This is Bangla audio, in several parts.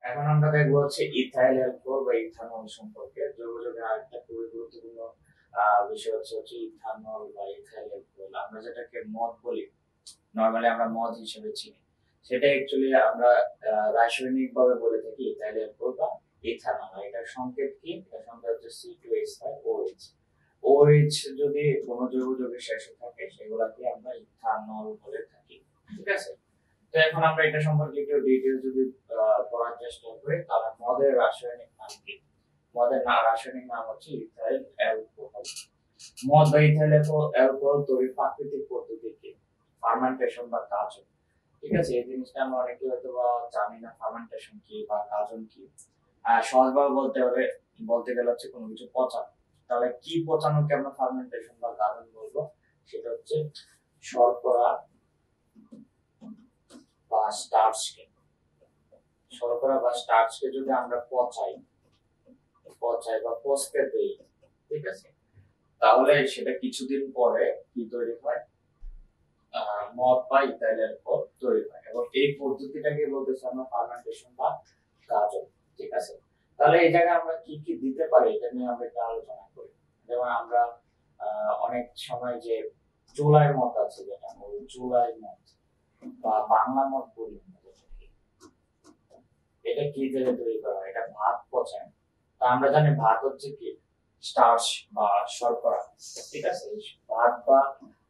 এখন আমরা দেখবো হচ্ছে ইথাইল অ্যালকোহল বা ইথানল সম্পর্কে। যোগাযোগের আরেকটা খুবই গুরুত্বপূর্ণ বিষয় হচ্ছে ইথানল বা ইথাইল অ্যালকোহল। আমরা যেটাকে মদ বলি, নরমালি আমরা মদ হিসেবে চিনি, সেটা অ্যাকচুয়ালি আমরা রাসায়নিক ভাবে বলে থাকি ইথাইল অ্যালকোহল বা ইথানল। এটার সংকেত কি? এটার সংকেত হচ্ছে C2H5OH। OH যদি কোনো জৈব যৌগের শেষে থাকে সেগুলাকে আমরা ইথানল বলে থাকি। ঠিক আছে? তো এখন আমরা এটা সম্পর্কে একটু ডিটেইলস যদি পড়ার চেষ্টা করি, তাহলে মদের রাসায়নিক নাম কি? মদের রাসায়নিক নাম হচ্ছে ইথাইল অ্যালকোহল। মদ বা ইথাইল অ্যালকোহল তৈরির প্রাকৃতিক পদ্ধতি কি? ফার্মেন্টেশন বা কার্যন। ঠিক আছে, এই জিনিসটা আমরা অনেকে হয়তো বা জানি না, ফার্মেন্টেশন কি বা কার্যন কি। সহজভাবে বলতে গেলে হচ্ছে কোনো কিছু পচানো। তাহলে কি পচানোকে আমরা ফার্মেন্টেশন বা কার্যন বলবো? সেটা হচ্ছে শর্করা বা স্টার্চকে। শর্করা বা স্টার্চকে যদি আমরা পচাই বা পচতে দেই, ঠিক আছে, তাহলে সেটা কিছুদিন পরে কি তৈরি হয়? মদ বা ইথাইল অ্যালকোহল তৈরি হয়, এবং এই পদ্ধতিটাকে বলতেছি আমরা ফার্মেন্টেশন বা কার্যন। ঠিক আছে, তাহলে এই জায়গায় আমরা কি কি দিতে পারি এটা নিয়ে আমরা একটু আলোচনা করি। যেমন আমরা অনেক সময় যে চুলার মদ আছে, যেটা বলি চুলার মদ বা বাংলা মদ বলি আমরা যেটাকে, এটা কি দিয়ে তৈরি করা হয়? এটা ভাত পচায়। তা আমরা জানি ভাত হচ্ছে কি স্টার্চ বা শর্করা। ঠিক আছে, এই ভাত বা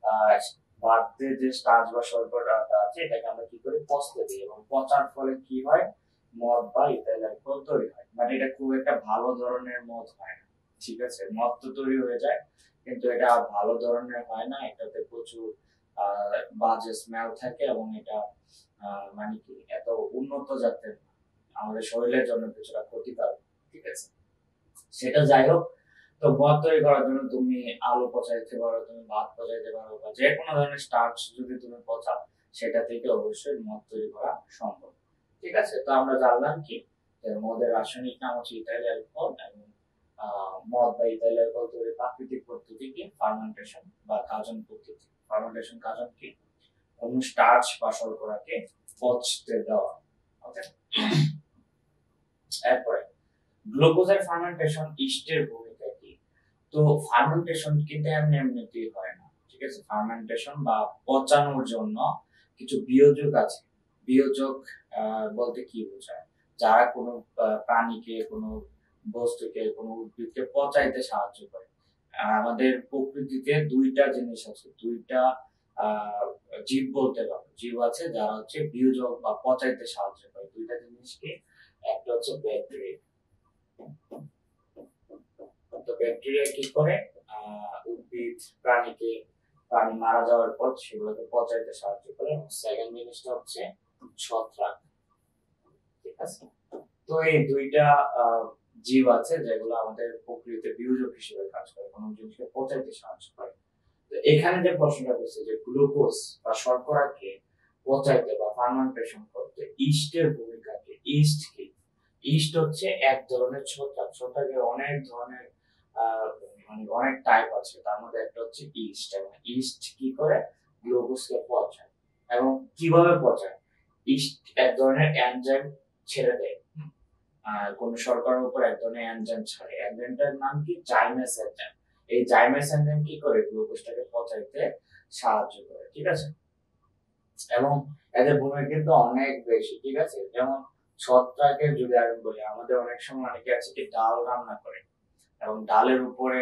আহ, ভাতে যে স্টার্চ বা শর্করাটা আছে এটাকে আমরা কি করি? পচতে দিই, এবং পচার ফলে কি হয়? মদ বা ইথাইল অ্যালকোহল তৈরি হয়। মানে এটা খুব একটা ভালো ধরনের মদ হয় না। ঠিক আছে, মদ তো তৈরি হয়ে যায়, কিন্তু এটা ভালো ধরনের হয় না। এটাতে প্রচুর বাজে স্মেল থাকে, এবং এটা মানে কি এত উন্নত জাতের, আমাদের শরীরের জন্য কিছুটা ক্ষতিকারক। ঠিক আছে, সেটা যাই হোক। তো মদ তৈরি করার জন্য তুমি আলু পচাইতে পারো, তুমি ভাত পচাইতে পারো, বা যে কোনো ধরনের স্টার্চ যদি তুমি পচাও, সেটা থেকে অবশ্যই মদ তৈরি করা সম্ভব। ঠিক আছে, তো আমরা জানলাম কি যে মদের রাসায়নিক নাম হচ্ছে ইথাইল অ্যালকোহল, এবং মদ বা ইথাইল অ্যালকোহল তৈরির প্রাকৃতিক পদ্ধতি কি? ফার্মেন্টেশন বা কার্জন পদ্ধতি। ফার্মেন্টেশন কার্জন কি? কোনো স্টার্চ বা শর্করাকে পচতে দেওয়া। ওকে, এরপরে গ্লুকোজের ফার্মেন্টেশন, ইস্টের ভূমিকা কি? তো ফার্মেন্টেশন কিন্তু এমনি এমনিতেই হয় না। ঠিক আছে, ফার্মেন্টেশন বা পচানোর জন্য কিছু বিয়োজক আছে। বিয়োজক বলতে কি বোঝায়? যারা কোনো প্রাণীকে, কোনো বস্তুকে, কোনো উদ্ভিদকে পচাইতে সাহায্য করে। আমাদের প্রকৃতিতে দুইটা জিনিস আছে, দুইটা আহ জীব বলতে পারো, জীব আছে যারা হচ্ছে বিয়োজক বা পচাইতে সাহায্য করে। দুইটা জিনিস কি? একটা হচ্ছে ব্যাকটেরিয়া। তো ব্যাকটেরিয়া কি করে? উদ্ভিদ, প্রাণী মারা যাওয়ার পর সেগুলোকে পচাইতে সাহায্য করে। এবং সেকেন্ড জিনিসটা হচ্ছে ছত্রাক। ঠিক আছে, তো এই দুইটা জীব আছে যেগুলো আমাদের প্রকৃতিতে বিয়োজক হিসেবে কাজ করে, কোনো জিনিসকে পচাইতে সাহায্য করে। তো এখানে যে প্রশ্নটা করছে যে গ্লুকোজ বা শর্করাকে পচাইতে বা ফার্মেন্টেশন করতে ইস্টের ভূমিকা কি? ইস্ট কি? ইস্ট হচ্ছে এক ধরনের ছত্রাক। ছত্রাকের অনেক ধরনের আহ, মানে অনেক টাইপ আছে, তার মধ্যে একটা হচ্ছে ইস্ট। এবং ইস্ট কি করে? গ্লুকোজকে পচায়। এবং কিভাবে পচায়? ইস্ট এক ধরনের এনজাইম ছেড়ে দেয়। আর কোন শর্করার উপর এক ধরনের এনজাইম ছাড়ে। এনজাইমটার নাম কি? জাইমেস এনজাইম। এই জাইমেস এনজাইম কি করে? গ্লুকোজটাকে পচাইতে সাহায্য করে। ঠিক আছে, এবং এদের ভূমিকা কিন্তু অনেক বেশি। ঠিক আছে, যেমন ছত্রাকের যদি আমি বলি, আমাদের অনেক সময় অনেকে আছে কি ডাল রান্না করে, এবং ডালের উপরে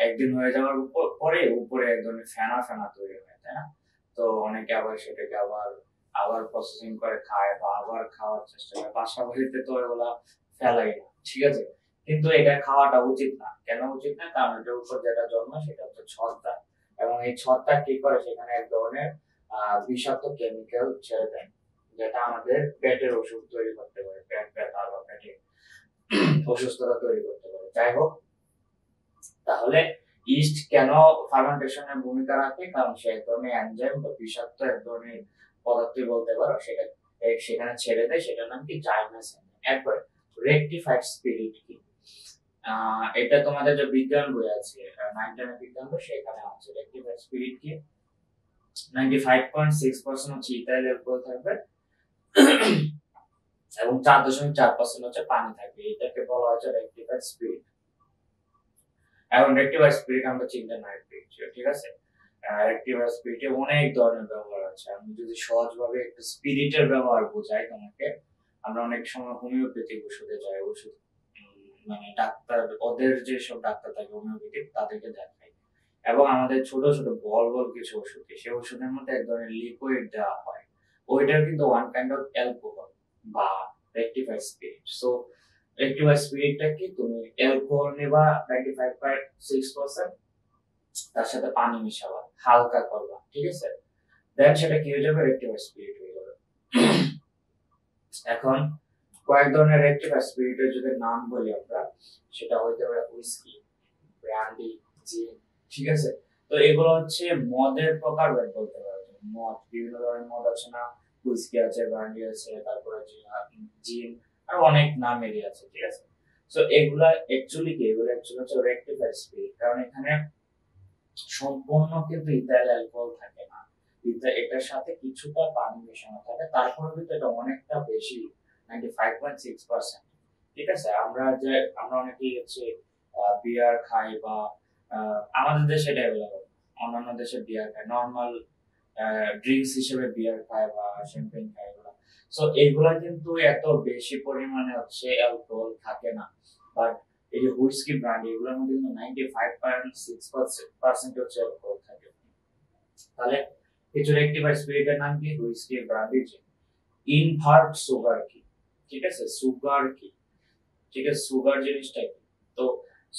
একদিন হয়ে যাওয়ার পরে উপরে এক ধরনের ফেনা ফেনা তৈরি হয়, তাই না? তো অনেকে আবার সেটাকে আবার আবার প্রসেসিং করে খায়, বা আবার খাওয়ার চেষ্টা করে। বাসা বাড়িতে তো এগুলা ফেলাই না। ঠিক আছে, কিন্তু এটা খাওয়াটা উচিত না। কেন উচিত না? কারণ এটার উপর যেটা জন্ম সেটা হচ্ছে ছত্রাক, এবং এই ছত্রাক কি করে? সেখানে এক ধরনের বিষাক্ত কেমিক্যাল ছেড়ে দেয়, যেটা আমাদের পেটের অসুখ তৈরি করতে পারে, পেট ব্যথা বা পেটে অসুস্থতা তৈরি করতে পারে। যাই হোক, তাহলে ইস্ট কেন ফার্মেন্টেশনের ভূমিকা রাখে? কারণ সে এক ধরনের এনজাইম বা বিষাক্ত এক ধরনের পদার্থ বলতে পারো, সেটা সেখানে ছেড়ে দেয়, সেটার নাম কি? জাইমাস এনজাইম। এরপরে রেকটিফাইড স্পিরিট কি? এটা তোমাদের যে বিজ্ঞান বই আছে, 9 বিজ্ঞান বই, সেখানে আছে রেকটিফাইড স্পিরিট কি? 95.6% হচ্ছে ইথাইল অ্যালকোহল থাকবে, এবং 4.4% হচ্ছে পানি থাকবে, এটাকে বলা হচ্ছে রেকটিফাইড স্পিরিট। এখন রেকটিফাইড স্পিরিট আমরা চিন্তা নাই, ঠিক আছে। রেকটিফাইড স্পিরিটে অনেক ধরনের ব্যবহার আছে। আমি যদি সহজভাবে একটু স্পিরিটের ব্যবহার বোঝাই তোমাকে, আমরা অনেক সময় হোমিওপ্যাথিক ওষুধে যাই, ওষুধ মানে ডাক্তার, ওদের যেসব ডাক্তার থাকে হোমিওপ্যাথিক, তাদেরকে দেখাই, এবং আমাদের ছোট ছোট বল বল কিছু ওষুধ, সেই ওষুধের মধ্যে এক ধরনের লিকুইড দেওয়া হয়, ওইটার কিন্তু ওয়ান কাইন্ড অফ অ্যালকোহল বা রেকটিফাইড স্পিরিট। সো রেকটিফাইড স্পিরিটটা কি, তুমি অ্যালকোহল নেবা 95.6%, তার সাথে পানি মিশাবা, হালকা করবা, ঠিক আছে, দেন সেটা কি হয়ে যাবে, রেকটিফাইড স্পিরিট হয়ে যাবে। এখন কয়েক ধরনের রেকটিফাইড স্পিরিটের যদি নাম বলি আমরা, সেটা হইতে পারে হুইস্কি, ব্র্যান্ডি, জিন, ঠিক আছে। তো এগুলো হচ্ছে মদের প্রকারভেদ বলতে পারো। মদ, বিভিন্ন ধরনের মদ আছে না, হুইস্কি আছে, ব্র্যান্ডি আছে, তারপরে জিন, আর অনেক নামেরই আছে, ঠিক আছে। সো এগুলা অ্যাকচুয়ালি কি, এগুলো অ্যাকচুয়ালি হচ্ছে রেকটিফাইড স্পিরিট, কারণ এখানে সম্পূর্ণ কিন্তু ইথাইল অ্যালকোহল থাকে না, এটার সাথে কিছুটা পানি মেশানো থাকে, তারপরে কিন্তু এটা অনেকটা বেশি, 95.6%, ঠিক আছে। আমরা অনেকেই হচ্ছে বিয়ার খাই, বা আমাদের দেশে এটা অ্যাভেলেবল, অন্যান্য দেশে বিয়ার খায়, নর্মাল ড্রিঙ্কস হিসেবে বিয়ার খায় বা শ্যাম্পেন খায় এগুলা। সো এগুলা কিন্তু এত বেশি পরিমাণে হচ্ছে অ্যালকোহল থাকে না, বাট এই যে হুইস্কি, ব্র্যান্ডি, এগুলোর মধ্যে কিন্তু 95.6% হচ্ছে অ্যালকোহল থাকে। তাহলে কিছু রেকটিফাইড স্পিরিটের নাম কি, হুইস্কি, ব্র্যান্ডি, জিন। ইনভার্ট সুগার কি, ঠিক আছে, সুগার কি, ঠিক আছে, সুগার জিনিসটা কি, তো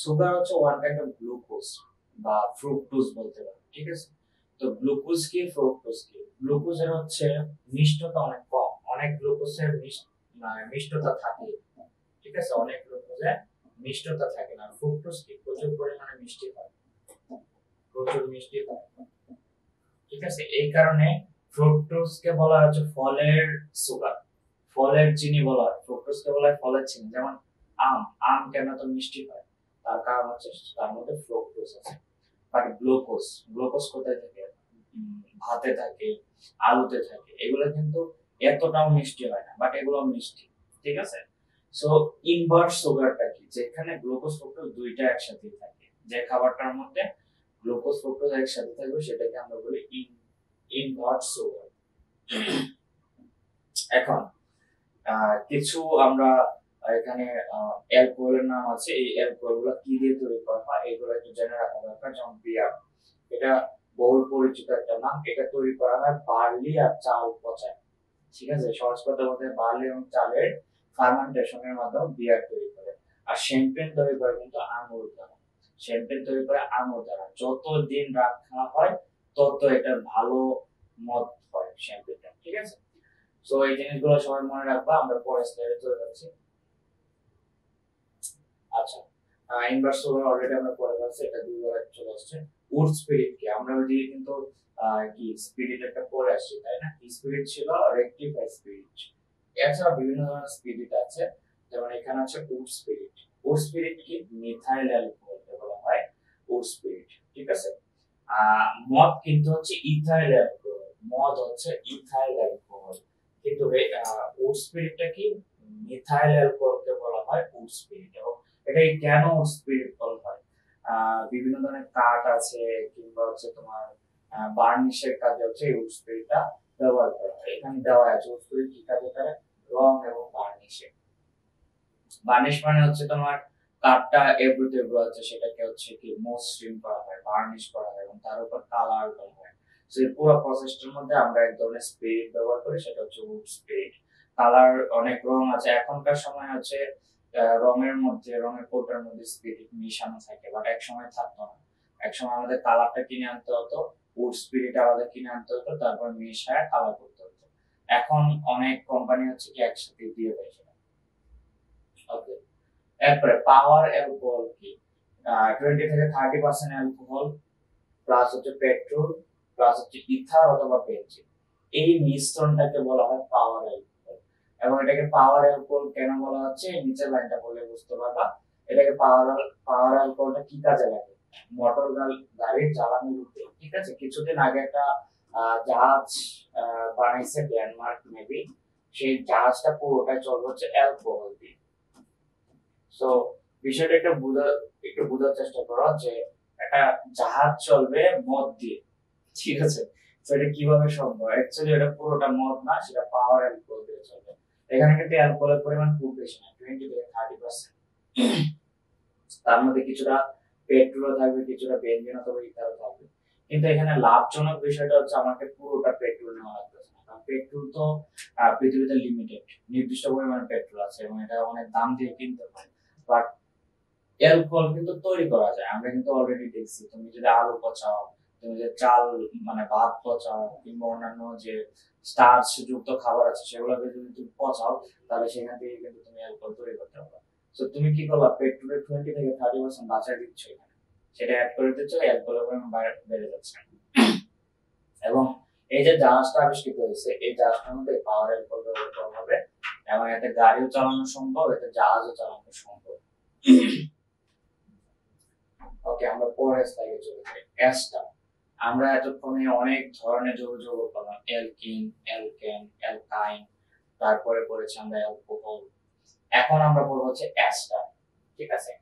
সুগার হচ্ছে ওয়ান কাইন্ড অফ গ্লুকোজ বা ফ্রুক্টোজ বলতে পারো, ঠিক আছে। তো গ্লুকোজ কি, ফ্রুক্টোজ কি, গ্লুকোজের হচ্ছে মিষ্টতা অনেক কম, অনেক গ্লুকোজের মিষ্টতা থাকে, ঠিক আছে, অনেক গ্লুকোজে মিষ্টতা থাকে না। ফ্রুক্টোজ কি, প্রচুর পরিমাণে মিষ্টি হয়, প্রচুর মিষ্টি হয়, ঠিক আছে। এই কারণে ফ্রুক্টোজকে বলা হচ্ছে ফলের সুগার, ফলের চিনি বলা হয়, ফ্রুক্টোজকে বলা হয় ফলের চিনি। যেমন আম, আম কেন তো মিষ্টি হয়, তার কারণ হচ্ছে তার মধ্যে ফ্রুক্টোজ আছে। বাট গ্লুকোজ, গ্লুকোজ কোথায় থাকে, ভাতে থাকে, আলুতে থাকে, এগুলো কিন্তু এতটাও মিষ্টি হয় না, বাট এগুলো মিষ্টি, ঠিক আছে। সো ইনভার্ট সুগারটা কি, যেখানে গ্লুকোজ ফ্রুক্টোজ দুইটা একসাথে থাকে, যে খাবারটার মধ্যে গ্লুকোজ ফ্রুক্টোজ একসাথে থাকবে সেটাকে আমরা বলি ইনভার্ট সুগার। এখন কিছু আমরা এখানে অ্যালকোহলের নাম আছে, এই অ্যালকোহল গুলো কি দিয়ে তৈরি করা হয় এগুলো একটু জেনে রাখা দরকার। যেমন বিয়ার, এটা বহুল পরিচিত একটা নাম, এটা তৈরি করা হয় বার্লি আর চাল পচায়, ঠিক আছে। সহজ কথা বলতে বার্লি এবং চালের ফার্মেন্টেশনের মাধ্যমে বিয়ার তৈরি করে। আর শ্যাম্পেন তৈরি করে কিন্তু আঙুর দ্বারা, শ্যাম্পেন তৈরি করে আঙুর দ্বারা, যত দিন রাখা হয় তত এটা ভালো মদ হয় শ্যাম্পেনটা, ঠিক আছে। সো এই জিনিসগুলো সবাই মনে রাখবা, আমরা পরের স্লাইডে চলে যাচ্ছি। আচ্ছা, ইনভার্স সুগার অলরেডি আমরা পড়ে ফেলছি, এটা দুইবার চলে আসছে। উড স্পিরিট কি, আমরা ওইদিকে কিন্তু কি স্পিরিট একটা পড়ে আসছি, তাই না। কি স্পিরিট ছিল, রেকটিফাইড স্পিরিট। এছাড়া বিভিন্ন ধরনের স্পিরিট আছে, যেমন এখানে আছে উড স্পিরিট। উড স্পিরিট কি, মিথাইল অ্যালকোহল বলা হয় উড স্পিরিট, ঠিক আছে। মদ কিন্তু হচ্ছে ইথাইল অ্যালকোহল, মদ হচ্ছে ইথাইল অ্যালকোহল, কিন্তু উড স্পিরিটটা কি, মিথাইল অ্যালকোহলকে বলা হয় উড স্পিরিট। এবং এটাই কেন উড স্পিরিট বলা হয়, বিভিন্ন ধরনের কাঠ আছে, কিংবা হচ্ছে তোমার বার্নিশের কাজে হচ্ছে উড স্পিরিটটা ব্যবহার করা হয়। এখানে দেওয়া আছে উড স্পিরিট কি কাজে করে, রং এবং বার্নিশে। বার্নিশ মানে হচ্ছে তোমার কাঠটা এবড়ো তেবড়ো আছে, সেটাকে হচ্ছে কি মসৃণ করা হয়, বার্নিশ করা হয়, এবং তার উপর কালার করা হয়। সো এই পুরো প্রসেসটার মধ্যে আমরা এক ধরনের স্পিরিট ব্যবহার করি, সেটা হচ্ছে উড স্পিরিট। কালার অনেক রং আছে, এখনকার সময় হচ্ছে রঙের মধ্যে, রঙের কৌটার মধ্যে স্পিরিট মিশানো থাকে, বাট এক সময় থাকতো না। এক সময় আমাদের কালারটা কিনে আনতে হতো, উড স্পিরিট আলাদা কিনে আনতে হতো, তারপর মিশায় কালার করতে হতো। এখন অনেক কোম্পানি হচ্ছে কি একসাথে দিয়ে দেয় সেটা। ওকে, এরপরে পাওয়ার অ্যালকোহল কি, 20 থেকে 30% অ্যালকোহল প্লাস হচ্ছে পেট্রোল প্লাস হচ্ছে ইথার অথবা বেনজিন, এই মিশ্রণটাকে বলা হয় পাওয়ার অ্যালকোহল। এবং এটাকে পাওয়ার অ্যালকোহল কেন বলা হচ্ছে, নিচের লাইনটা বললে বুঝতে পারবা। এটাকে পাওয়ার অ্যালকোহলটা কি কাজে লাগে, মোটর গাড়ির জ্বালানি রূপে, ঠিক আছে। কিছুদিন আগে একটা জাহাজ বানাইছে ডেনমার্ক নেভি, সেই জাহাজটা পুরোটাই চলবে হচ্ছে অ্যালকোহল দিয়ে। সো বিষয়টা একটু বোঝার চেষ্টা করো যে একটা জাহাজ চলবে মদ দিয়ে, ঠিক আছে? তো এটা কিভাবে সম্ভব? অ্যাকচুয়ালি এটা পুরোটা মদ না, সেটা পাওয়ার অ্যালকোহল দিয়ে চলবে। এখানে কিন্তু অ্যালকোহলের পরিমাণ খুব বেশি না, 20 থেকে 30%। তার মধ্যে কিছুটা পেট্রোল থাকবে, কিছুটা বেনজিন অথবা ইথানল থাকবে। কিন্তু এখানে লাভজনক বিষয়টা হচ্ছে আমাকে পুরোটা পেট্রোল নেওয়া লাগতেছে না, কারণ পেট্রোল তো পৃথিবীতে লিমিটেড, নির্দিষ্ট পরিমাণে পেট্রোল আছে এবং এটা অনেক দাম দিয়ে কিনতে হয়। বাট অ্যালকোহল কিন্তু তৈরি করা যায়, আমরা কিন্তু অলরেডি দেখছি। তুমি যদি আলু পচাও, তুমি যদি চাল মানে ভাত পচাও, কিংবা অন্যান্য যে স্টার্চ যুক্ত খাবার আছে সেগুলোকে যদি তুমি পচাও, তাহলে সেখান থেকে কিন্তু তুমি অ্যালকোহল তৈরি করতে পারবে। তো তুমি কি করলা, পেট্রোলের 20 থেকে 30% বাঁচায় দিচ্ছ এখানে, সেটা অ্যাড করে দিচ্ছ, অ্যালকোহলের পরিমাণ বেড়ে যাচ্ছে। এবং এই যে জাহাজটা আবিষ্কৃত হয়েছে, এই জাহাজটার মধ্যে পাওয়ার অ্যালকোহল ব্যবহার করা হবে এবং এতে গাড়িও চালানো সম্ভব, এতে জাহাজও চালানো সম্ভব। ওকে, আমরা পরের স্লাইডে চলে যাই। অ্যাস্টার, আমরা এতক্ষণে অনেক ধরনের যৌগ পেলাম, অ্যালকিন, অ্যালকেন, অ্যালকাইন, তারপরে পড়েছি আমরা অ্যালকোহল। এখন আমরা পড়বো হচ্ছে অ্যাস্টার, ঠিক আছে?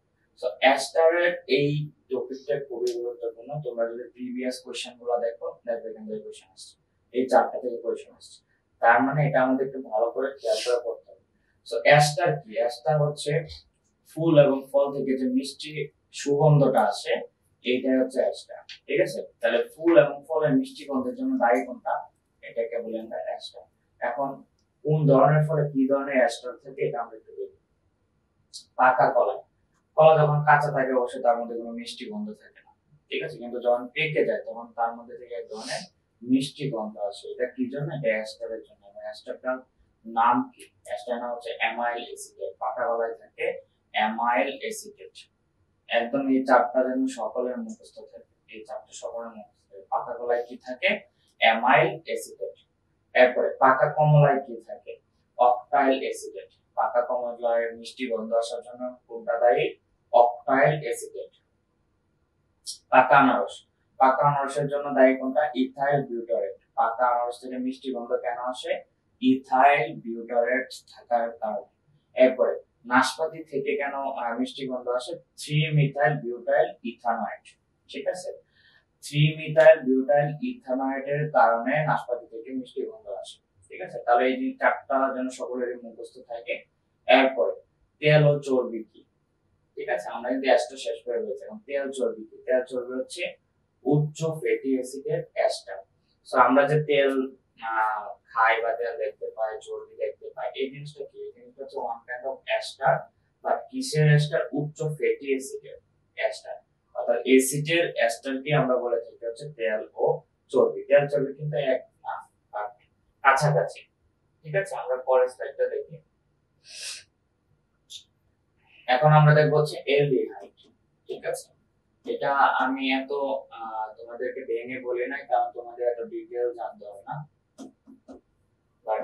সো অ্যাস্টারের এই টপিকটা খুবই গুরুত্বপূর্ণ। তোমরা যদি প্রিভিয়াস কোশ্চেন গুলো দেখো, দেখবে এখান থেকে কোশ্চেন আসছে, এই চারটা থেকে কোশ্চেন আসছে। তার মানে এটা আমাদের একটু ভালো করে খেয়াল করে পড়তে হবে। সো অ্যাস্টার কি? অ্যাস্টার হচ্ছে ফুল এবং ফল থেকে যে মিষ্টি সুগন্ধটা আসে, এইটাই হচ্ছে অ্যাস্টার, ঠিক আছে? তাহলে ফুল এবং ফলের মিষ্টি গন্ধের জন্য দায়ী কোনটা? এটাকে বলি আমরা অ্যাস্টার। এখন কোন ধরনের ফলে কি ধরনের অ্যাস্টার থাকে এটা আমরা একটু দেখি। পাকা কলা, কলা যখন কাঁচা থাকে অবশ্যই তার মধ্যে কোনো মিষ্টি গন্ধ থাকে না, ঠিক আছে? কিন্তু যখন পেকে যায় তখন তার মধ্যে থেকে এক ধরনের মিষ্টি গন্ধ আসে। এটা কি জন্য? এটা অ্যাস্টারের জন্য। অ্যাস্টারটার নাম কি? অ্যাস্টার নাম হচ্ছে অ্যামাইল এসিটেট। পাকা কলায় থাকে অ্যামাইল এসিটেট। একদম এই চারটা যেন সকলের মুখস্থ থাকে, এই চারটা সকলের মুখস্থ থাকে। পাকা কলায় কি থাকে? Amyl acetate. এরপরে পাকা কমলায় কি থাকে? অক্টাইল এসিটেট। পাকা কমলায় মিষ্টি গন্ধ আসার জন্য কোনটা দায়ী? অক্টাইল এসিটেট। পাকা আনারস, পাকা আনারসের জন্য দায়ী কোনটা? Ethyl butyrate. পাকা আনারস থেকে মিষ্টি গন্ধ কেন আসে? ইথাইল বিউটারেট থাকার কারণে। এরপরে নাশপাতি থেকে কেন মিষ্টি গন্ধ আসে? 3 মিথাইল বিউটাইল ইথানয়েড, ঠিক আছে? 3 মিথাইল বিউটাইল ইথানয়েডের কারণে নাশপাতি থেকে মিষ্টি গন্ধ আসে, ঠিক আছে? তাহলে এই যে চারটা যেন সকলেরই মুখস্থ থাকে। এরপরে তেল ও চর্বি কি? ঠিক আছে, আমরা কিন্তু অ্যাস্টার শেষ করে ফেলেছি। এখন তেল চর্বি কি? তেল চর্বি হচ্ছে উচ্চ ফ্যাটি অ্যাসিডের অ্যাস্টার। সো আমরা যে তেল খাই বা তেল দেখতে পাই, চর্বি দেখতে পাই, এই জিনিসটা কি? এই জিনিসটা হচ্ছে ওয়ান কাইন্ড অফ অ্যাস্টার। বা কিসের অ্যাস্টার? উচ্চ ফ্যাটি অ্যাসিডের অ্যাস্টার। অর্থাৎ অ্যাসিডের অ্যাস্টারকে আমরা বলে থাকি হচ্ছে তেল ও চর্বি। তেল চর্বি কিন্তু এক না, বাট কাছাকাছি, ঠিক আছে? আমরা পরের স্লাইডটা দেখি। এখন আমরা দেখবো হচ্ছে এলডিহাইড, ঠিক আছে? এটা আমি এত তোমাদেরকে ভেঙে বলি নাই, কারণ তোমাদের এত ডিটেইল জানতে হবে না। বাট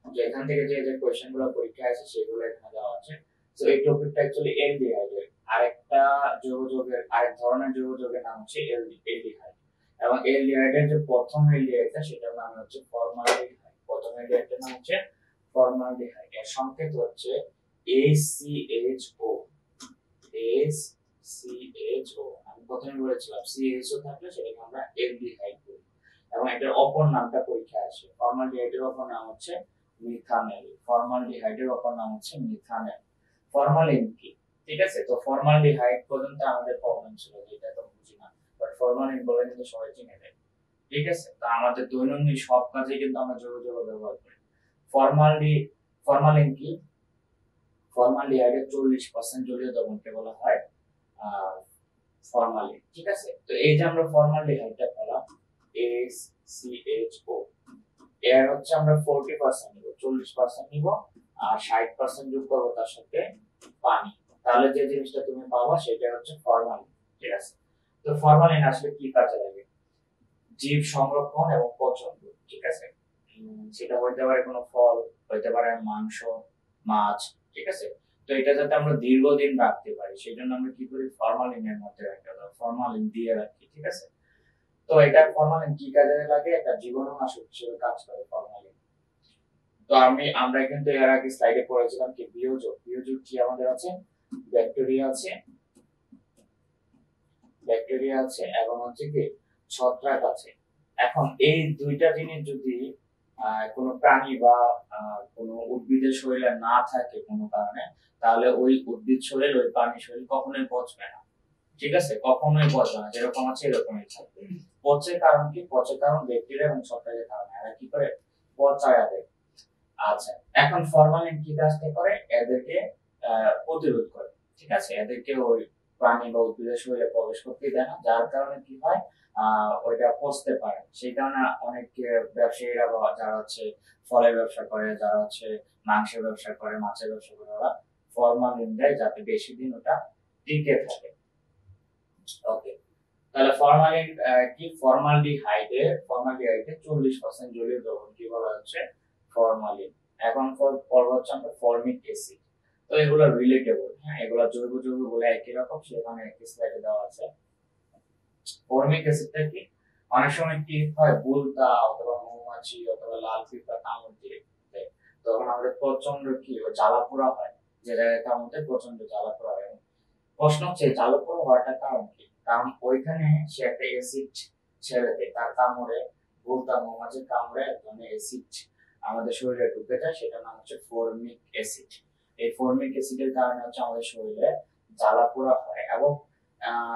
যেখান থেকে যে যে কোশ্চেন গুলো পরীক্ষায় আছে সেগুলো এখানে দেওয়া আছে। সো এই টপিকটা অ্যাকচুয়ালি এলডিহাইডের আরেকটা যৌগের আরেক ধরনের যৌগের নাম হচ্ছে এলডিহাইড। এবং এলডিহাইডের যে প্রথম এলডিহাইডটা সেটার নাম হচ্ছে ফর্মালডিহাইড। প্রথম এলডিহাইডের নাম হচ্ছে ফর্মালডিহাইড। এর সংকেত হচ্ছে ACHO। ACHO আমি প্রথমে বলেছিলাম CHO থাকলে সেটাকে আমরা এলডিহাইড বলি। এবং এটার অপর নামটা পরীক্ষায় আসে। ফর্মালডিহাইডের অপর নাম হচ্ছে মিথানেল। ফর্মালডিহাইডের অপর নাম হচ্ছে মিথানেল। ফরমালিন কি? ঠিক আছে, তো ফর্মালডিহাইড পর্যন্ত আমাদের প্রবলেম ছিল, যেটা তো বুঝি না, বাট ফরমালিন বলে কিন্তু সবাই চিনে যায়, ঠিক আছে? তো আমাদের দৈনন্দিন সব কাজে কিন্তু আমরা যৌগ ব্যবহার করি। ফরমালিন কি? ফর্মালডিহাইডের 40% জলীয় দ্রবণকে বলা হয় ফরমালিন, ঠিক আছে? তো এই যে আমরা ফর্মালডিহাইডটা পেলাম ACHO, এর হচ্ছে আমরা 40% নিব, 40% নিব আর 60% যোগ করব তার সাথে পানি। তাহলে যে জিনিসটা তুমি পাবা সেটা হচ্ছে ফরমালিন, ঠিক আছে? তো ফরমালিন আসলে কি কাজে লাগে? জীব সংরক্ষণ এবং পচন, ঠিক আছে? সেটা হইতে পারে কোনো ফল, হইতে পারে মাংস, মাছ, ঠিক আছে? তো এটা যাতে আমরা দীর্ঘদিন রাখতে পারি সেজন্য আমরা কি করি? ফরমালিনের মধ্যে রাখি, ফরমালিন দিয়ে রাখি, ঠিক আছে? তো এটা ফরমালিন কি কাজে লাগে? একটা জীবাণুনাশক হিসেবে কাজ করে ফরমালিন। তো আমরা কিন্তু এর আগে স্লাইডে পড়েছিলাম কি বিয়োজক। বিয়োজক কি আমাদের আছে, ব্যাকটেরিয়া আছে এবং হচ্ছে কি ছত্রাক আছে। এখন এই দুইটা জিনিস যদি কোনো প্রাণী বা কোনো উদ্ভিদের শরীরে না থাকে কোনো কারণে, তাহলে ওই উদ্ভিদ শরীর ওই প্রাণী শরীর কখনোই পচবে না। ঠিক আছে, কখনোই পচবে না, যেরকম আছে এরকমই থাকবে। পচের কারণ কি? পচের কারণ ব্যাকটেরিয়া এবং ছত্রাকের কারণে। এরা কি করে? পচায়া দেয়। আচ্ছা, এখন ফরমালিন কি কাজটা করে? এদেরকে প্রতিরোধ করে। ঠিক আছে, এদেরকে ওই প্রাণী বা উদ্ভিদের শরীরে প্রবেশ করতে দেয় না, যার কারণে কি হয়, ওইটা পচতে পারে। সেই কারণে অনেক ব্যবসায়ীরা বা যারা হচ্ছে ফলের ব্যবসা করে, যারা হচ্ছে মাংসের ব্যবসা করে, মাছের ব্যবসা করে, ওরা ফরমালিন দেয় যাতে বেশি দিন ওটা টিকে থাকে। ওকে, তাহলে ফরমালিন কি? ফর্মালডিহাইডে 40% জলীয় দ্রবণ কি বলা হচ্ছে? ফরমালিন। এখন পর্ব হচ্ছে আমরা ফর্মিক অ্যাসিড। তো এগুলো রিলেটেবল, হ্যাঁ, এগুলো জৈব যৌগ বলে একই রকম, সেখানে একই স্লাইডে দেওয়া আছে। ফর্মিক অ্যাসিডটা কি? অনেক সময় কি হয়, বুলতা অথবা মৌমাছি অথবা লাল পিঁপড়া কামড় দিয়ে দেয়, তখন আমাদের প্রচন্ড কি জ্বালা পোড়া হয়, যে জায়গায় কামড়তে প্রচন্ড জ্বালা পোড়া হয়। প্রশ্ন হচ্ছে জ্বালা পোড়া হওয়াটা কারণ কি? কারণ ওইখানে সে একটা অ্যাসিড ছেড়ে দেয়, তার কামড়ে, বুলতা মৌমাছির কামড়ে এক ধরনের অ্যাসিড আমাদের শরীরে ঢুকে যায়, সেটার নাম হচ্ছে ফর্মিক অ্যাসিড। এই ফর্মিক অ্যাসিডের কারণে হচ্ছে আমাদের শরীরে জ্বালা পোড়া হয়। এবং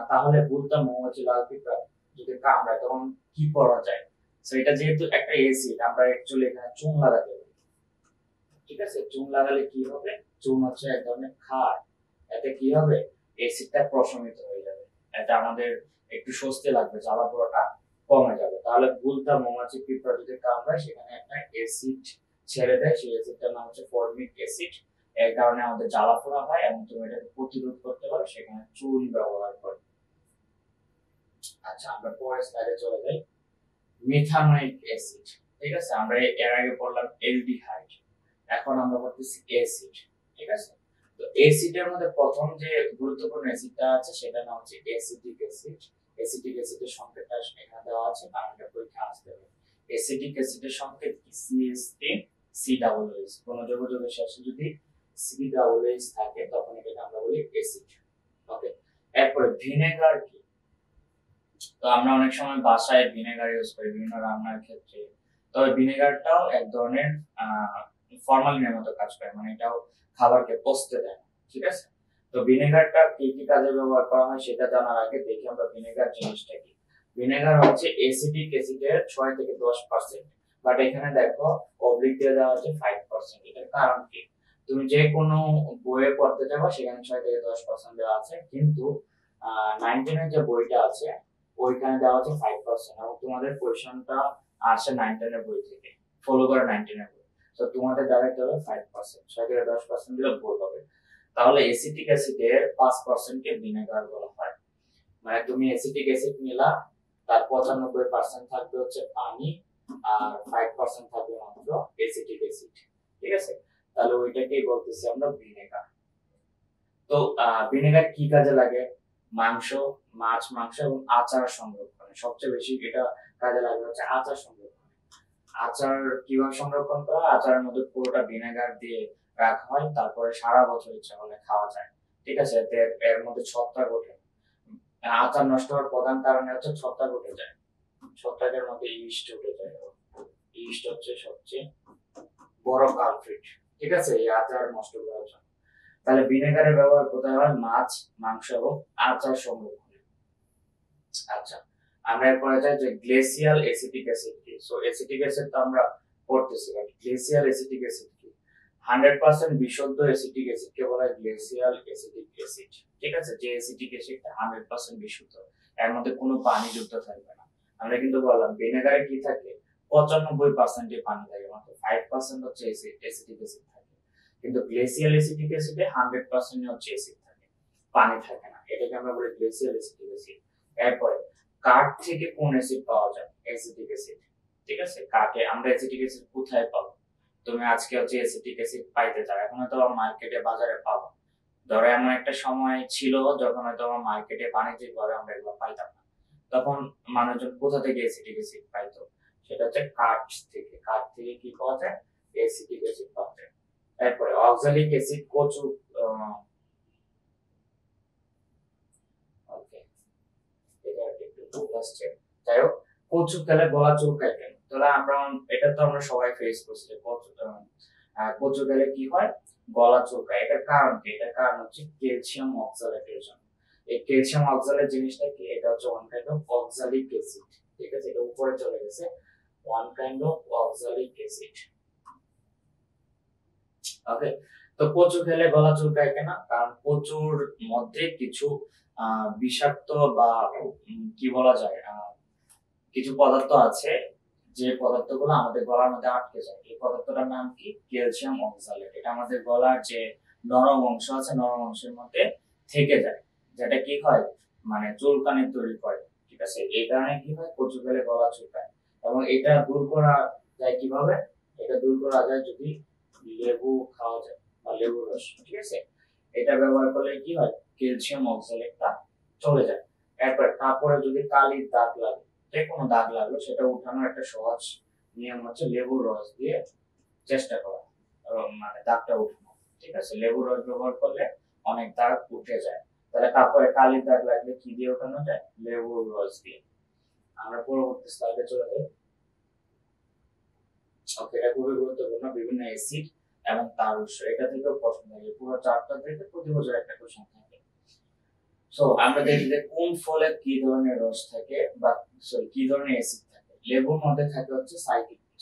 তাহলে বুলতা মৌমাছি, লাল পিঁপড়া যদি কামড়ায় তখন কি করা যায়? তো এটা যেহেতু একটা অ্যাসিড, আমরা অ্যাকচুয়ালি এখানে চুন লাগাতে পারি। ঠিক আছে, চুন লাগালে কি হবে? চুন হচ্ছে এক ধরনের ক্ষার, এতে কি হবে? অ্যাসিডটা প্রশমিত হয়ে যাবে, এতে আমাদের একটু স্বস্তি লাগবে, জ্বালা পোড়াটা কমে যাবে। তাহলে বুলতা মৌমাছি, পিঁপড়া যদি কামড়ায় সেখানে একটা অ্যাসিড ছেড়ে দেয়, সেই অ্যাসিডটার নাম হচ্ছে ফর্মিক অ্যাসিড। এর কারণে আমাদের জ্বালা পোড়া হয় এবং তুমি এটাকে প্রতিরোধ করতে পারো, সেখানে চুন ব্যবহার করে। আচ্ছা, আমরা পরের স্লাইডে চলে যাই। Methanoic acid. ঠিক আছে, আমরা এর আগে পড়লাম অ্যালডিহাইড, এখন আমরা পড়তেছি অ্যাসিড। ঠিক আছে, তো অ্যাসিডের মধ্যে প্রথম যে গুরুত্বপূর্ণ অ্যাসিডটা আছে সেটার নাম হচ্ছে অ্যাসিটিক অ্যাসিড। অ্যাসিটিক অ্যাসিডের সংকেতটা এখানে দেওয়া আছে, কারণ এটা পরীক্ষা আসতে হবে। অ্যাসিটিক অ্যাসিডের সংকেত কি? CH3 COOH। কোন যৌগের শেষে যদি COOH থাকে তখন এটাকে আমরা বলি অ্যাসিড। ওকে, এরপরে ভিনেগার কি? তো আমরা অনেক সময় বাসায় ভিনেগার ইউজ করি বিভিন্ন রান্নার ক্ষেত্রে, তবে ভিনেগারটাও এক ধরনের ফরমালিনের মতো কাজ করে, মানে এটাও খাবারকে পচতে দেয়। ঠিক আছে, তো ভিনেগারটা কি কি কাজে ব্যবহার করা হয় সেটা জানার আগে দেখি আমরা ভিনেগার জিনিসটা কি। ভিনেগার হচ্ছে অ্যাসিটিক অ্যাসিডের 6 থেকে 10%, বাট এখানে দেখো অবলিক দিয়ে দেওয়া হচ্ছে 5%। এটার কারণ কি? তুমি যে কোনো বইয়ে পড়তে যাবো সেখানে 6 থেকে 10% দেওয়া আছে, কিন্তু 19 এর যে বইটা আছে ওইখানে দেওয়া আছে 5%, এবং তোমাদের কোশ্চেনটা আসে 19 এর বই থেকে, ফলো করে 19 এর বই। তো তোমাদের দাঁড়াইতে হবে 5%, 6 থেকে 10% দিলে ভুল হবে। তাহলে অ্যাসিটিক অ্যাসিডের 5% কে ভিনেগার বলা হয়। মানে তুমি অ্যাসিটিক অ্যাসিড নিলা, তার 95% থাকবে হচ্ছে পানি, আর 5% থাকবে মাত্র অ্যাসিটিক অ্যাসিড। ঠিক আছে, তাহলে ওইটাকেই বলতেছি আমরা ভিনেগার। তো ভিনেগার কি কাজে লাগে? মাংস, মাছ, এবং আচার সংরক্ষণে সবচেয়ে বেশি এটা কাজে লাগে হচ্ছে আচার সংরক্ষণে। আচার কিভাবে সংরক্ষণ করা হয়? আচারের মধ্যে পুরোটা ভিনেগার দিয়ে রাখা হয়, তারপরে সারা বছর ইচ্ছা করলে খাওয়া যায়। ঠিক আছে, এতে এর মধ্যে ছত্রাক ওঠে। আচার নষ্ট হওয়ার প্রধান কারণ হচ্ছে ছত্রাক উঠে যায়, ছত্রাকের মধ্যে ইস্ট উঠে যায়। ইস্ট হচ্ছে সবচেয়ে বড় কালপ্রিট। ঠিক আছে, এই আচার নষ্ট করার জন্য। তাহলে ভিনেগারের ব্যবহার কোথায় হয়? মাছ, মাংস এবং আচার সংরক্ষণে। আচ্ছা, আমরা এরপরে যাই যে গ্লেসিয়াল অ্যাসিটিক অ্যাসিড কি। সো অ্যাসিটিক অ্যাসিড তো আমরা পড়তেছি, বাট গ্লেসিয়াল অ্যাসিটিক অ্যাসিড কি? 100% বিশুদ্ধ অ্যাসিটিক অ্যাসিড কে বলা হয় গ্লেসিয়াল অ্যাসিটিক অ্যাসিড। ঠিক আছে, যে অ্যাসিটিক অ্যাসিডটা 100% বিশুদ্ধ, এর মধ্যে কোনো পানি যুক্ত থাকবে না। আমরা কিন্তু বললাম ভিনেগারে কি থাকে? 95% পানি থাকে, মাত্র 5% হচ্ছে অ্যাসিটিক অ্যাসিড থাকে। কিন্তু গ্লেসিয়াল অ্যাসিটিক অ্যাসিডে 100% হচ্ছে অ্যাসিড থাকে, পানি থাকে না। এটাকে আমরা বলি গ্লেসিয়াল অ্যাসিটিক অ্যাসিড। এরপরে কাঠ থেকে কোন অ্যাসিড পাওয়া যায়? Acetic acid. ঠিক আছে, কাঠে আমরা অ্যাসিটিক অ্যাসিড কোথায় পাবো? তুমি আজকে হচ্ছে অ্যাসিটিক অ্যাসিড পাইতে চাও, এখন তো মার্কেটে বাজারে পাবো। ধরো এমন একটা সময় ছিল যখন হয়তো মার্কেটে বাণিজ্যিক ভাবে আমরা এগুলো পাইতাম না, তখন মানুষজন কোথা থেকে অ্যাসিটিক অ্যাসিড পাইতো? সেটা হচ্ছে কাঠ থেকে। কাঠ থেকে কি পাওয়া যায়? অ্যাসিটিক অ্যাসিড পাওয়া যায়। এরপরে অক্সালিক অ্যাসিড কচু ওকে এটা একটু ভুল আসছে। যাই হোক, কচু খেলে গলা চুলকায় কেন? তাহলে এটা তো আমরা সবাই ফেস করছি যে কচু খেলে কি হয়, গলা চুলকায়। এটার কারণ কি? এটার কারণ হচ্ছে ক্যালসিয়াম অক্সালেটের জন্য। এই ক্যালসিয়াম অক্সালেট জিনিসটা কি? এটা হচ্ছে one kind of oxalic acid. ঠিক আছে, এটা উপরে চলে গেছে, one kind of oxalic acid. Okay, তো কচু খেলে গলা চুলকায় কেন? কারণ কচুর মধ্যে কিছু বিষাক্ত বা কি বলা যায় কিছু পদার্থ আছে, যে পদার্থগুলো আমাদের গলার মধ্যে আটকে যায়। এই পদার্থটার নাম কি? Calcium oxalate. এটা আমাদের গলার যে নরম অংশ আছে, নরম অংশের মধ্যে থেকে যায়, যেটা কি হয় মানে চুলকানি তৈরি করে। ঠিক আছে, এই কারণে কি হয়, কচু খেলে গলা চুলকায়। এবং এটা দূর করা যায় কিভাবে? এটা দূর করা যায় যদি লেবু খাওয়া যায় বা লেবুর রস। ঠিক আছে, এটা ব্যবহার করলে কি হয়, ক্যালসিয়াম অক্সালেটটা চলে যায়। তারপরে যদি কালির দাগ লাগে, যে কোনো দাগ লাগলো, সেটা উঠানোর একটা সহজ নিয়ম হচ্ছে লেবুর রস দিয়ে চেষ্টা করা, মানে দাগটা উঠানো। ঠিক আছে, লেবুর রস ব্যবহার করলে অনেক দাগ উঠে যায়। তাহলে তারপরে কালির দাগ লাগলে কি দিয়ে উঠানো যায়? লেবুর রস দিয়ে। আমরা পরবর্তী স্লাইডে চলে যাই। ওকে, এটা খুবই গুরুত্বপূর্ণ, বিভিন্ন অ্যাসিড এবং তার উৎস, এটা থেকেও প্রশ্ন থাকে। পুরো চারটা থেকে প্রতি বছর একটা কোশ্চেন থাকে। সো আমরা দেখি যে কোন ফলে কি ধরনের রস থাকে বা সরি কি ধরনের অ্যাসিড থাকে। লেবুর মধ্যে থাকে হচ্ছে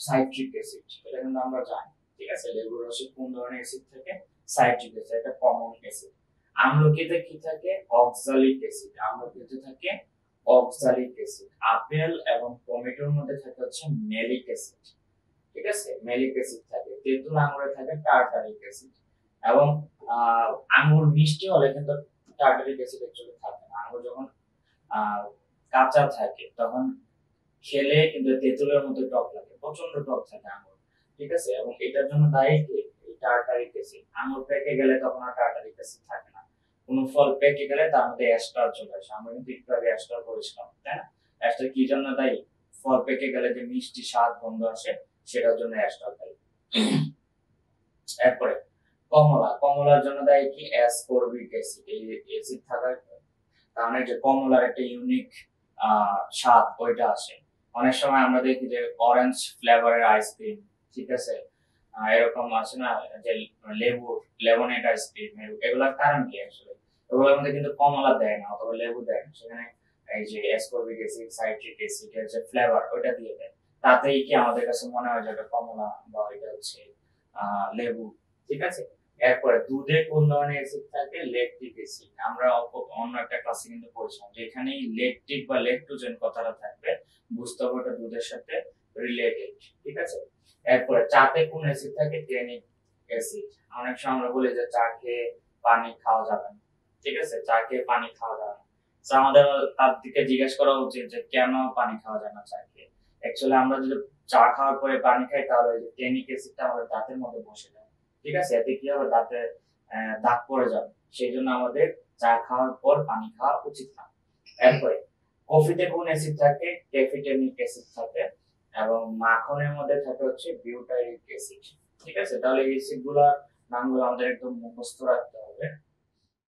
সাইট্রিক অ্যাসিড, এটা কিন্তু আমরা জানি। ঠিক আছে, লেবুর রসে কোন ধরনের অ্যাসিড থাকে? সাইট্রিক অ্যাসিড, এটা কমন অ্যাসিড। আমলকিতে কি থাকে? অক্সালিক অ্যাসিড, আমলকিতে থাকে অক্সালিক অ্যাসিড। আপেল এবং টমেটোর মধ্যে থাকে হচ্ছে মেলিক অ্যাসিড। ঠিক আছে, মেলিক অ্যাসিড থাকে। তেঁতুল আঙুরে থাকে টার্টারিক অ্যাসিড। এবং আঙুর মিষ্টি হলে কিন্তু টার্টারিক অ্যাসিড অ্যাকচুয়ালি থাকে না। আঙুর যখন কাঁচা থাকে তখন খেলে কিন্তু তেঁতুলের মতো টক লাগে, প্রচন্ড টক থাকে আঙুর। ঠিক আছে, এবং এটার জন্য দায়ী কি? এই টার্টারিক অ্যাসিড। আঙুর পেকে গেলে তখন আর টার্টারিক অ্যাসিড থাকে না। কোন ফল পেকে গেলে তার মধ্যে অ্যাস্টার চলে আসে। আমরা কিন্তু একটু আগে অ্যাস্টার পড়েছিলাম, তাই না? অ্যাস্টার কি জন্য দায়ী? ফল পেকে গেলে যে মিষ্টি স্বাদ গন্ধ আসে, সেটার জন্য অ্যাস্টার দায়ী। এরপরে কমলার জন্য দায়ী কি? Ascorbic acid. এই অ্যাসিড থাকার কারণে যে কমলার একটা ইউনিক স্বাদ ওইটা আসে। অনেক সময় আমরা দেখি যে অরেঞ্জ ফ্লেভারের আইসক্রিম, ঠিক আছে, এরকম আছে না, যে লেমনেড আইসক্রিম, এগুলোর কারণ কি? আসলে এগুলোর মধ্যে কিন্তু কমলা দেয় না অথবা লেবু দেয় না, সেখানে এই যে অ্যাসকর্বিক অ্যাসিড, সাইট্রিক অ্যাসিড এর যে ফ্লেভার ওইটা দিয়ে দেয়। তাতেই কি আমাদের কাছে মনে হয় যে এটা কমলা বা এটা হচ্ছে লেবু। ঠিক আছে, এরপরে দুধে কোন ধরনের অ্যাসিড থাকে? Lactic acid. আমরা অন্য একটা ক্লাসে কিন্তু পড়ছিলাম যে এখানে ল্যাকটিক বা ল্যাকটোজেন কথাটা থাকবে, বুঝতে হবে এটা দুধের সাথে রিলেটেড। ঠিক আছে, এরপরে চাতে কোন অ্যাসিড থাকে? Tannic acid. অনেক সময় আমরা বলি যে চা খেয়ে পানি খাওয়া যাবে না। ঠিক আছে, চা খেয়ে পানি খাওয়া যাবে না। আমাদের তার দিকে জিজ্ঞেস করা উচিত যে কেন পানি খাওয়া যায় না চা খেয়ে। অ্যাকচুয়ালি আমরা যদি চা খাওয়ার পরে পানি খাই, তাহলে ওই যে ট্যানিক অ্যাসিডটা আমাদের দাঁতের মধ্যে বসে যায়। ঠিক আছে, এতে কি হবে? দাঁতে দাগ পড়ে যাবে। সেই জন্য আমাদের চা খাওয়ার পর পানি খাওয়া উচিত না। এরপরে কফিতে কোন অ্যাসিড থাকে? ক্যাফিটেনিক অ্যাসিড থাকে। এবং মাখনের মধ্যে থাকে হচ্ছে বিউটাইরিক অ্যাসিড। ঠিক আছে, তাহলে এই অ্যাসিড গুলার নামগুলো আমাদের একদম মুখস্থ রাখতে হবে।